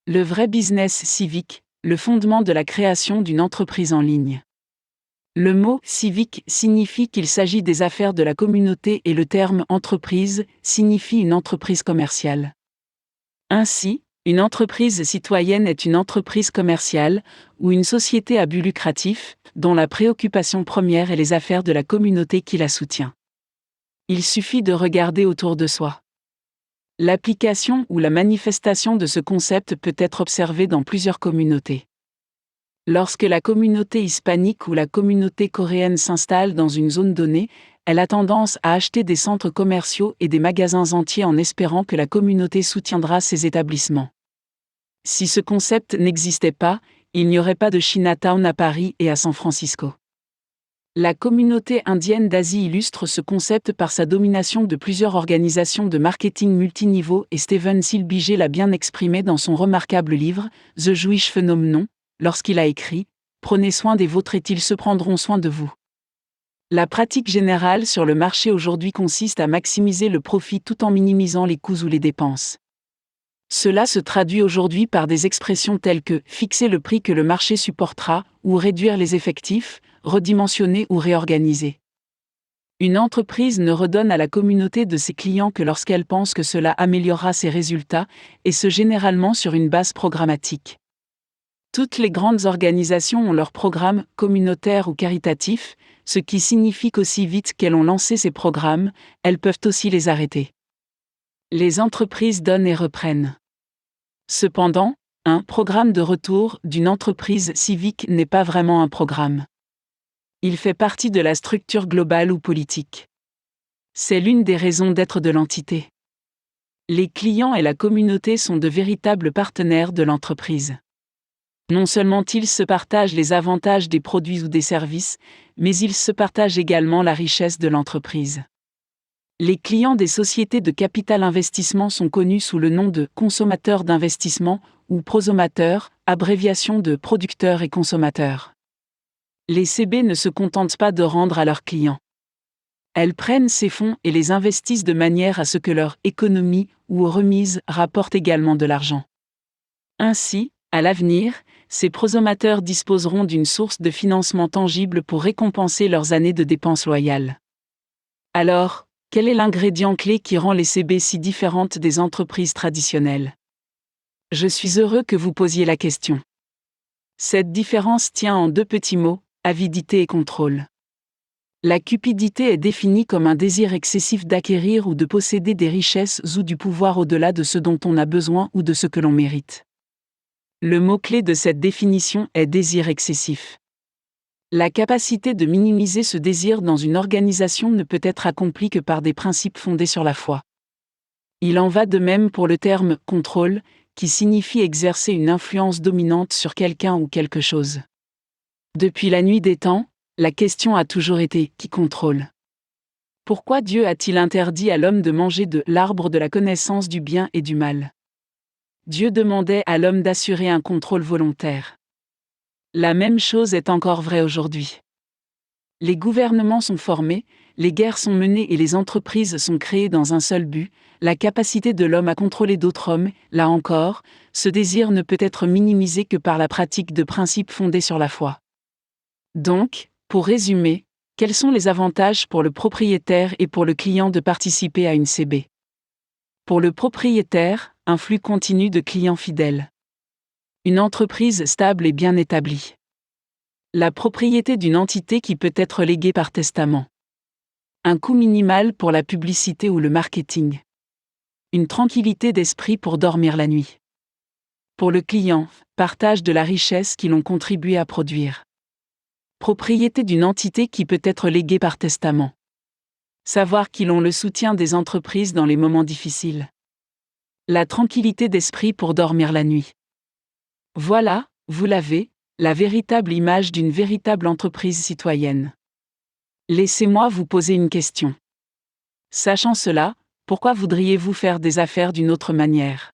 Le vrai business civique, le fondement de la création d'une entreprise en ligne. Le mot « civique » signifie qu'il s'agit des affaires de la communauté et le terme « entreprise » signifie une entreprise commerciale. Ainsi, une entreprise citoyenne est une entreprise commerciale ou une société à but lucratif, dont la préoccupation première est les affaires de la communauté qui la soutient. Il suffit de regarder autour de soi. L'application ou la manifestation de ce concept peut être observée dans plusieurs communautés. Lorsque la communauté hispanique ou la communauté coréenne s'installe dans une zone donnée, elle a tendance à acheter des centres commerciaux et des magasins entiers en espérant que la communauté soutiendra ces établissements. Si ce concept n'existait pas, il n'y aurait pas de Chinatown à Paris et à San Francisco. La communauté indienne d'Asie illustre ce concept par sa domination de plusieurs organisations de marketing multiniveau et Steven Silbiger l'a bien exprimé dans son remarquable livre « The Jewish Phenomenon », lorsqu'il a écrit « Prenez soin des vôtres et ils se prendront soin de vous ». La pratique générale sur le marché aujourd'hui consiste à maximiser le profit tout en minimisant les coûts ou les dépenses. Cela se traduit aujourd'hui par des expressions telles que « fixer le prix que le marché supportera » ou « réduire les effectifs », redimensionner ou réorganiser. Une entreprise ne redonne à la communauté de ses clients que lorsqu'elle pense que cela améliorera ses résultats, et ce généralement sur une base programmatique. Toutes les grandes organisations ont leur programme communautaire ou caritatif, ce qui signifie qu'aussi vite qu'elles ont lancé ces programmes, elles peuvent aussi les arrêter. Les entreprises donnent et reprennent. Cependant, un programme de retour d'une entreprise civique n'est pas vraiment un programme. Il fait partie de la structure globale ou politique. C'est l'une des raisons d'être de l'entité. Les clients et la communauté sont de véritables partenaires de l'entreprise. Non seulement ils se partagent les avantages des produits ou des services, mais ils se partagent également la richesse de l'entreprise. Les clients des sociétés de capital investissement sont connus sous le nom de consommateurs d'investissement ou prosomateurs, abréviation de producteurs et consommateurs. Les CB ne se contentent pas de rendre à leurs clients. Elles prennent ces fonds et les investissent de manière à ce que leur économie ou remise rapporte également de l'argent. Ainsi, à l'avenir, ces prosomateurs disposeront d'une source de financement tangible pour récompenser leurs années de dépenses loyales. Alors, quel est l'ingrédient clé qui rend les CB si différentes des entreprises traditionnelles ? Je suis heureux que vous posiez la question. Cette différence tient en deux petits mots, avidité et contrôle. La cupidité est définie comme un désir excessif d'acquérir ou de posséder des richesses ou du pouvoir au-delà de ce dont on a besoin ou de ce que l'on mérite. Le mot-clé de cette définition est désir excessif. La capacité de minimiser ce désir dans une organisation ne peut être accomplie que par des principes fondés sur la foi. Il en va de même pour le terme « contrôle », qui signifie exercer une influence dominante sur quelqu'un ou quelque chose. Depuis la nuit des temps, la question a toujours été « qui contrôle ?» Pourquoi Dieu a-t-il interdit à l'homme de manger de l'arbre de la connaissance du bien et du mal ? Dieu demandait à l'homme d'assurer un contrôle volontaire. La même chose est encore vraie aujourd'hui. Les gouvernements sont formés, les guerres sont menées et les entreprises sont créées dans un seul but, la capacité de l'homme à contrôler d'autres hommes. Là encore, ce désir ne peut être minimisé que par la pratique de principes fondés sur la foi. Donc, pour résumer, quels sont les avantages pour le propriétaire et pour le client de participer à une CB ? Pour le propriétaire, un flux continu de clients fidèles. Une entreprise stable et bien établie. La propriété d'une entité qui peut être léguée par testament. Un coût minimal pour la publicité ou le marketing. Une tranquillité d'esprit pour dormir la nuit. Pour le client, partage de la richesse qu'ils ont contribué à produire. Propriété d'une entité qui peut être léguée par testament. Savoir qu'ils ont le soutien des entreprises dans les moments difficiles. La tranquillité d'esprit pour dormir la nuit. Voilà, vous l'avez, la véritable image d'une véritable entreprise citoyenne. Laissez-moi vous poser une question. Sachant cela, pourquoi voudriez-vous faire des affaires d'une autre manière ?